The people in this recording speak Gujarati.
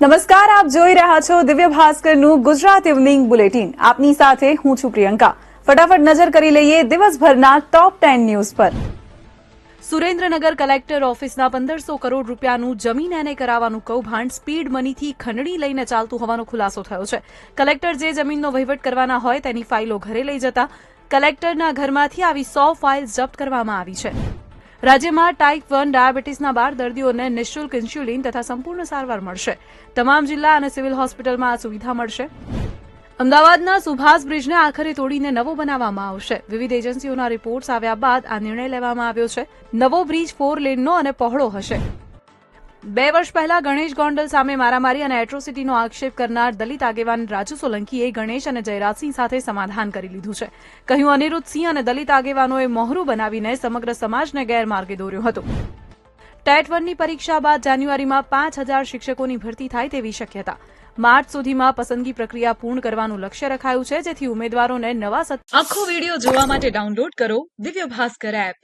નમસ્કાર, આપ જોઈ રહ્યા છો દિવ્ય ભાસ્કરનું ગુજરાત ઇવનિંગ બુલેટિન. આપની સાથે હું છું પ્રિયંકા. ફટાફટ નજર કરી લઈએ દિવસભરના ટોપ 10 ન્યૂઝ પર. સુરેન્દ્રનગર કલેક્ટર ઓફિસના 1500 કરોડ રૂપિયાનું જમીન એને કરાવવાનું કૌભાંડ સ્પીડ મનીથી ખંડણી લઈને ચાલતું હોવાનો ખુલાસો થયો છે. કલેક્ટર જે જમીનનો વહીવટ કરવાના હોય તેની ફાઇલો ઘરે લઈ જતા કલેક્ટરના ઘરમાંથી આવી 100 ફાઇલ જપ્ત કરવામાં આવી છે. રાજ્યમાં ટાઇપ 1 ડાયાબિટીસના 12 દર્દીઓને નિઃશુલ્ક ઇન્સ્યુલિન તથા સંપૂર્ણ સારવાર મળશે. તમામ જિલ્લા અને સિવિલ હોસ્પિટલમાં આ સુવિધા મળશે. અમદાવાદના સુભાષ બ્રિજને આખરે તોડીને નવો બનાવવામાં આવશે. વિવિધ એજન્સીઓના રિપોર્ટ્સ આવ્યા બાદ આ નિર્ણય લેવામાં આવ્યો છે. નવો બ્રિજ 4 લેનનો અને પહોળો હશે. 2 વર્ષ પહેલા ગણેશ ગોંડલ સામે મારામારી અને એટ્રોસિટીનો આક્ષેપ કરનાર દલિત આગેવાન રાજુ સોલંકીએ ગણેશ અને જયરાજસિંહ સાથે સમાધાન કરી લીધું છે. કહ્યું, અનિરુદ્ધસિંહ અને દલિત આગેવાનોએ મોહરું બનાવીને સમગ્ર સમાજને ગેરમાર્ગે દોર્યો હતો. ટેટ 1ની પરીક્ષા બાદ જાન્યુઆરીમાં 5000 શિક્ષકોની ભરતી થાય તેવી શક્યતા. માર્ચ સુધીમાં પસંદગી પ્રક્રિયા પૂર્ણ કરવાનું લક્ષ્ય રખાયું છે, જેથી ઉમેદવારોને નવા આખો વિડીયો જોવા માટે ડાઉનલોડ કરો દિવ્ય ભાસ્કર એપ.